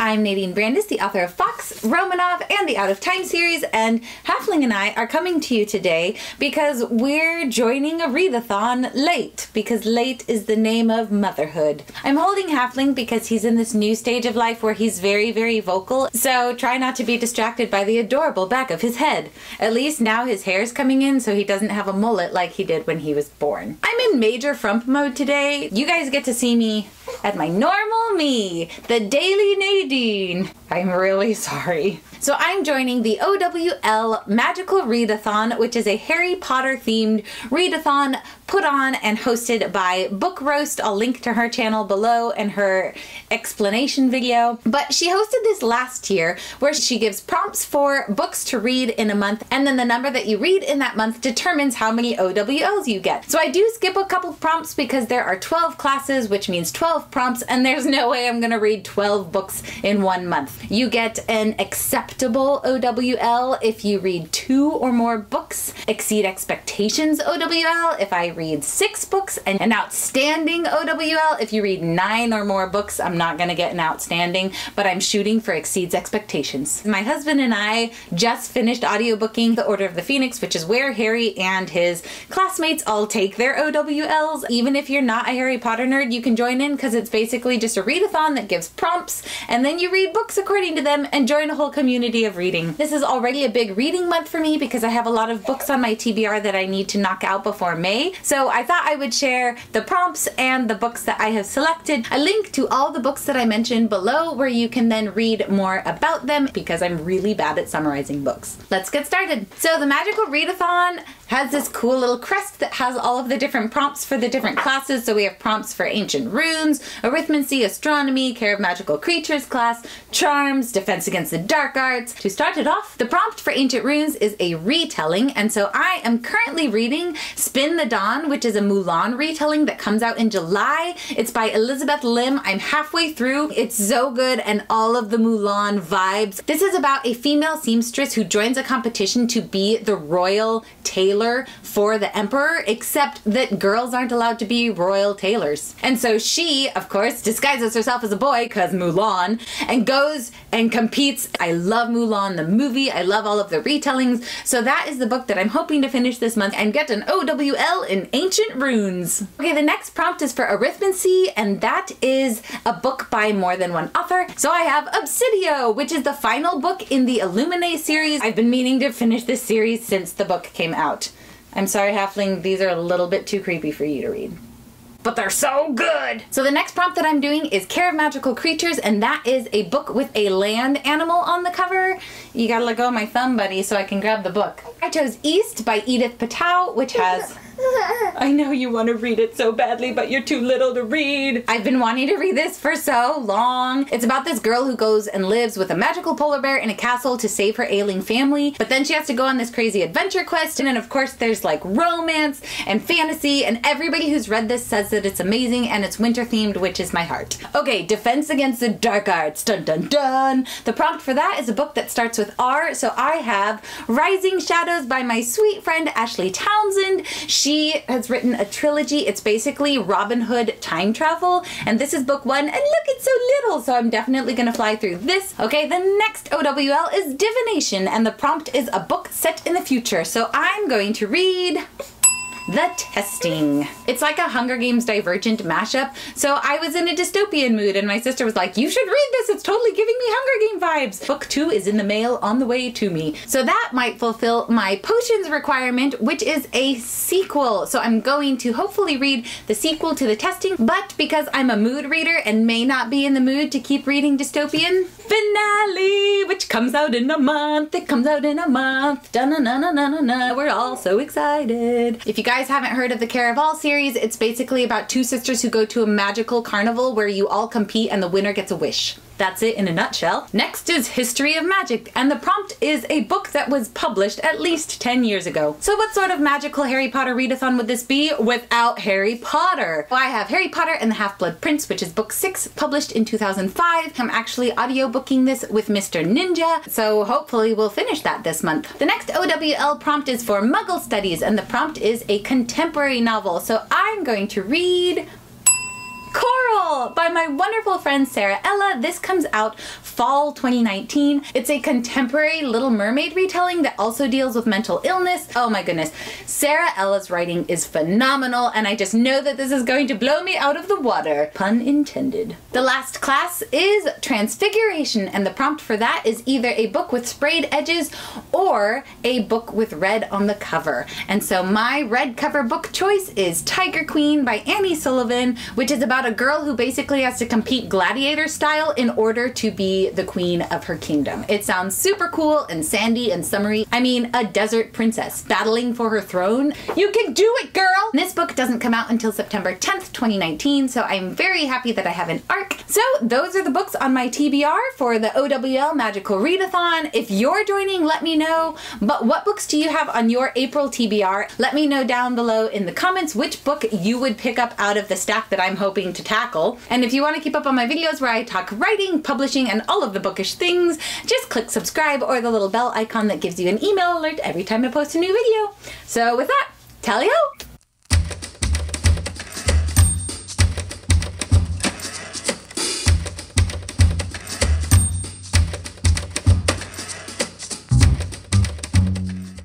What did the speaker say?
I'm Nadine Brandes, the author of FAWKES, ROMANOV, and the Out of Time series, and Halfling and I are coming to you today because we're joining a readathon late, because late is the name of motherhood. I'm holding Halfling because he's in this new stage of life where he's very, very vocal, so try not to be distracted by the adorable back of his head. At least now his hair's coming in so he doesn't have a mullet like he did when he was born. I'm in major frump mode today. You guys get to see me at my normal me, the Daily Nadine. I'm really sorry. So I'm joining the O.W.L Magical Readathon, which is a Harry Potter themed readathon put on and hosted by Book Roast. I'll link to her channel below and her explanation video. But she hosted this last year where she gives prompts for books to read in a month, and then the number that you read in that month determines how many O.W.Ls you get. So I do skip a couple prompts because there are 12 classes, which means 12 prompts, and there's no way I'm gonna read 12 books in 1 month. You get an acceptable O.W.L if you read 2 or more books, exceed expectations O.W.L if I read 6 books, and an outstanding O.W.L if you read 9 or more books. I'm not gonna get an outstanding, but I'm shooting for exceeds expectations. My husband and I just finished audiobooking The Order of the Phoenix, which is where Harry and his classmates all take their O.W.Ls. Even if you're not a Harry Potter nerd, you can join in because it's basically just a readathon that gives prompts, and then you read books according to them and join a whole community of reading. This is already a big reading month for me because I have a lot of books on my TBR that I need to knock out before May. So I thought I would share the prompts and the books that I have selected. I link to all the books that I mentioned below where you can then read more about them because I'm really bad at summarizing books. Let's get started. So the Magical Readathon has this cool little crest that has all of the different prompts for the different classes. So we have prompts for Ancient Runes, Arithmancy, Astronomy, Care of Magical Creatures class, Charms, Defense Against the Dark Arts. To start it off, the prompt for Ancient Runes is a retelling, and so I am currently reading Spin the Dawn, which is a Mulan retelling that comes out in July. It's by Elizabeth Lim. I'm halfway through. It's so good and all of the Mulan vibes. This is about a female seamstress who joins a competition to be the royal tailor for the emperor, except that girls aren't allowed to be royal tailors. And so she, of course, disguises herself as a boy, cause Mulan, and goes and competes. I love Mulan, the movie. I love all of the retellings. So that is the book that I'm hoping to finish this month and get an O.W.L in Ancient Runes. Okay, the next prompt is for Arithmancy, and that is a book by more than one author. So I have Obsidian, which is the final book in the Illuminate series. I've been meaning to finish this series since the book came out. I'm sorry, Halfling, these are a little bit too creepy for you to read, but they're so good! So the next prompt that I'm doing is Care of Magical Creatures, and that is a book with a land animal on the cover. You gotta let go of my thumb, buddy, so I can grab the book. I chose East by Edith Patel, which has... I know you want to read it so badly, but you're too little to read. I've been wanting to read this for so long. It's about this girl who goes and lives with a magical polar bear in a castle to save her ailing family, but then she has to go on this crazy adventure quest, and then of course there's like romance and fantasy, and everybody who's read this says that it's amazing and it's winter themed, which is my heart. Okay, Defense Against the Dark Arts, dun dun dun. The prompt for that is a book that starts with R, so I have Rising Shadows by my sweet friend Ashley Townsend. She has written a trilogy. It's basically Robin Hood time travel, and this is book 1, and look, it's so little, so I'm definitely gonna fly through this. Okay, the next O.W.L is Divination, and the prompt is a book set in the future, so I'm going to read The Testing. It's like a Hunger Games Divergent mashup, so I was in a dystopian mood and my sister was like, you should read this, it's totally giving me Hunger Game vibes. Book 2 is in the mail on the way to me. So that might fulfill my potions requirement, which is a sequel. So I'm going to hopefully read the sequel to The Testing, but because I'm a mood reader and may not be in the mood to keep reading dystopian, Finale, which comes out in a month. It comes out in a month. Da-na-na-na-na-na. We're all so excited. If you guys haven't heard of the Care of All series, it's basically about 2 sisters who go to a magical carnival where you all compete and the winner gets a wish. That's it in a nutshell. Next is History of Magic, and the prompt is a book that was published at least 10 years ago. So what sort of magical Harry Potter readathon would this be without Harry Potter? Well, I have Harry Potter and the Half-Blood Prince, which is book 6, published in 2005. I'm actually audiobooking this with Mr. Ninja, so hopefully we'll finish that this month. The next O.W.L prompt is for Muggle Studies, and the prompt is a contemporary novel. So I'm going to read Coral, Fall by my wonderful friend Sarah Ella. This comes out fall 2019. It's a contemporary Little Mermaid retelling that also deals with mental illness. Oh my goodness. Sarah Ella's writing is phenomenal, and I just know that this is going to blow me out of the water. Pun intended. The last class is Transfiguration, and the prompt for that is either a book with sprayed edges or a book with red on the cover. And so my red cover book choice is Tiger Queen by Annie Sullivan, which is about a girl who basically has to compete gladiator style in order to be the queen of her kingdom. It sounds super cool and sandy and summery. I mean, a desert princess battling for her throne. You can do it, girl! This book doesn't come out until September 10th, 2019, so I'm very happy that I have an arc. So those are the books on my TBR for the O.W.L Magical Readathon. If you're joining, let me know. But what books do you have on your April TBR? Let me know down below in the comments which book you would pick up out of the stack that I'm hoping to tackle. And if you want to keep up on my videos where I talk writing, publishing, and all of the bookish things, just click subscribe or the little bell icon that gives you an email alert every time I post a new video. So with that, tally-ho!